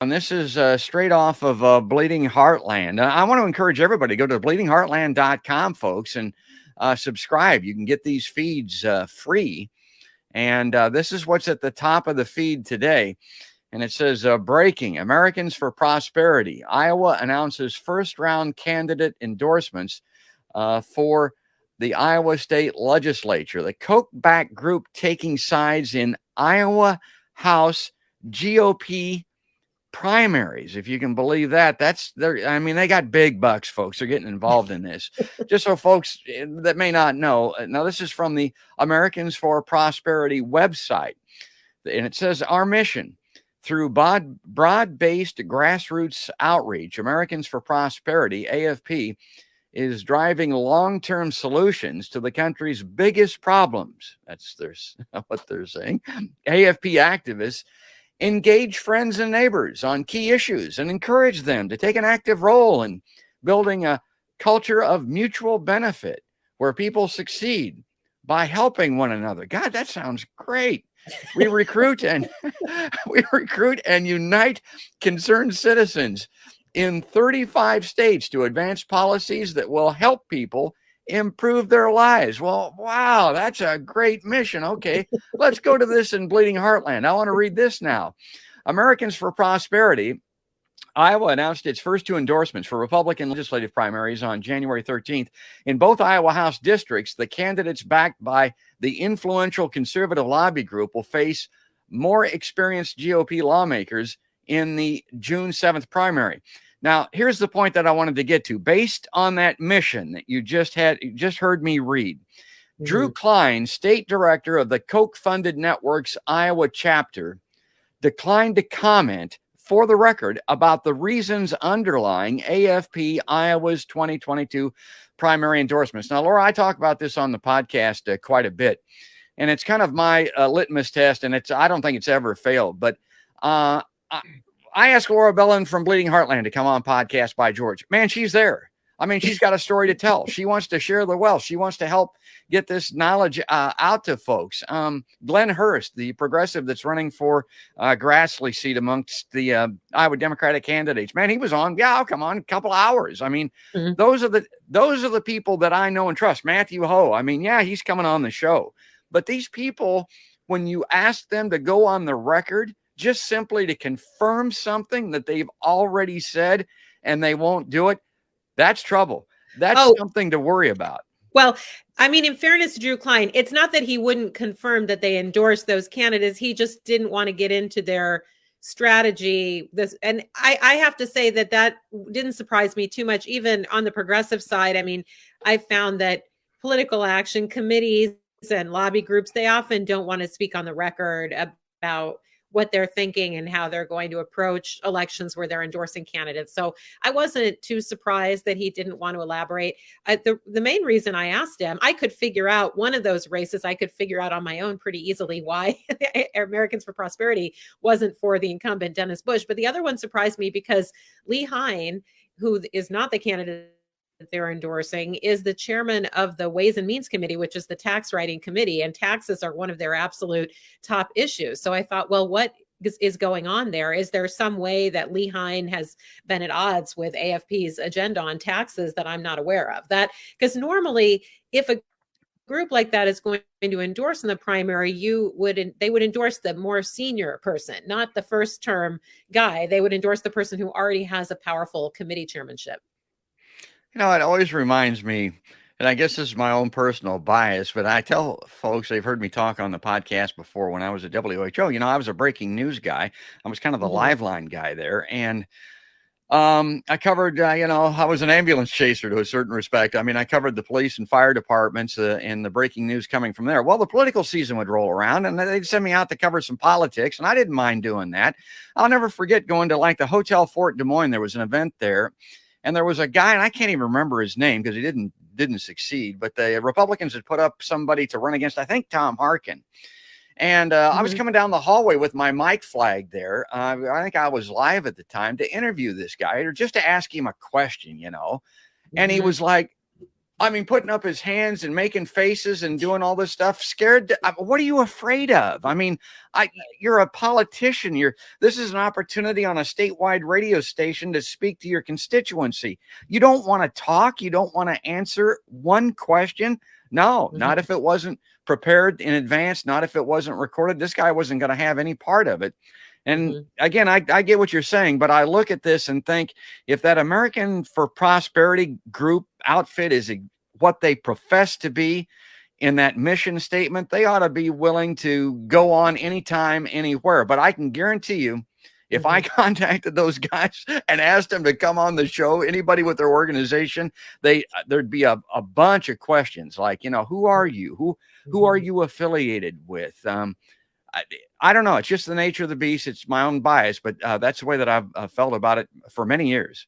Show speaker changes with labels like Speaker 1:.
Speaker 1: And this is straight off of Bleeding Heartland. I want to encourage everybody to go to bleedingheartland.com, folks, and subscribe. You can get these feeds free. And this is what's at the top of the feed today. And it says, breaking Americans for Prosperity. Iowa announces first round candidate endorsements for the Iowa state legislature. The Koch-backed group taking sides in Iowa House GOP primaries, if you can believe that. That's there. I mean, they got big bucks, folks. They're getting involved in this. Just so folks that may not know, now this is from the Americans for Prosperity website, and it says, our mission through broad-based grassroots outreach, Americans for Prosperity, AFP, is driving long-term solutions to the country's biggest problems. That's what they're saying. AFP activists engage friends and neighbors on key issues and encourage them to take an active role in building a culture of mutual benefit where people succeed by helping one another. God, that sounds great. We recruit and unite concerned citizens in 35 states to advance policies that will help people improve their lives. Well, wow, that's a great mission. Okay, let's go to this in Bleeding Heartland. I want to read this now. Americans for Prosperity. Iowa announced its first two endorsements for Republican legislative primaries on January 13th. In both Iowa House districts, the candidates backed by the influential conservative lobby group will face more experienced GOP lawmakers in the June 7th primary. Now, here's the point that I wanted to get to. Based on that mission that you just heard me read, Drew Klein, state director of the Koch-funded network's Iowa chapter, declined to comment, for the record, about the reasons underlying AFP Iowa's 2022 primary endorsements. Now, Laura, I talk about this on the podcast quite a bit, and it's kind of my litmus test, and I don't think it's ever failed. But I asked Laura Bellin from Bleeding Heartland to come on Podcast by George. Man, she's there. I mean, she's got a story to tell. She wants to share the wealth. She wants to help get this knowledge out to folks. Glenn Hurst, the progressive that's running for Grassley seat amongst the Iowa Democratic candidates, man, he was on. Yeah, I'll come on a couple hours. I mean, those are the people that I know and trust. Matthew Ho. I mean, yeah, he's coming on the show. But these people, when you ask them to go on the record, just simply to confirm something that they've already said and they won't do it, that's trouble. That's something to worry about.
Speaker 2: Well, I mean, in fairness to Drew Klein, it's not that he wouldn't confirm that they endorsed those candidates. He just didn't want to get into their strategy. And I have to say that didn't surprise me too much, even on the progressive side. I mean, I found that political action committees and lobby groups, they often don't want to speak on the record about what they're thinking and how they're going to approach elections where they're endorsing candidates. So I wasn't too surprised that he didn't want to elaborate. The main reason I asked him, I could figure out one of those races, I could figure out on my own pretty easily why Americans for Prosperity wasn't for the incumbent Dennis Bush. But the other one surprised me because Lee Hein, who is not the candidate that they're endorsing, is the chairman of the Ways and Means Committee, which is the tax writing committee, and taxes are one of their absolute top issues. So I thought, well, what is going on there? Is there some way that Lee Hein has been at odds with AFP's agenda on taxes that I'm not aware of? That because normally, if a group like that is going to endorse in the primary, they would endorse the more senior person, not the first term guy. They would endorse the person who already has a powerful committee chairmanship.
Speaker 1: You know, it always reminds me, and I guess this is my own personal bias, but I tell folks, they've heard me talk on the podcast before when I was at WHO, you know, I was a breaking news guy. I was kind of the live line guy there. And I covered, I was an ambulance chaser to a certain respect. I mean, I covered the police and fire departments and the breaking news coming from there. Well, the political season would roll around and they'd send me out to cover some politics. And I didn't mind doing that. I'll never forget going to like the Hotel Fort Des Moines. There was an event there. And there was a guy, and I can't even remember his name because he didn't succeed. But the Republicans had put up somebody to run against, I think, Tom Harkin. And I was coming down the hallway with my mic flag there. I think I was live at the time to interview this guy or just to ask him a question, you know. And he was like, I mean, putting up his hands and making faces and doing all this stuff, scared. What are you afraid of? I mean, you're a politician. This is an opportunity on a statewide radio station to speak to your constituency. You don't want to talk. You don't want to answer one question. No, not if it wasn't prepared in advance, not if it wasn't recorded. This guy wasn't going to have any part of it. And again, I get what you're saying, but I look at this and think, if that American for Prosperity group outfit is what they profess to be in that mission statement, they ought to be willing to go on anytime, anywhere. But I can guarantee you, if I contacted those guys and asked them to come on the show, anybody with their organization, there'd be a bunch of questions like, who are you? Who are you affiliated with? I don't know. It's just the nature of the beast. It's my own bias, but that's the way that I've felt about it for many years.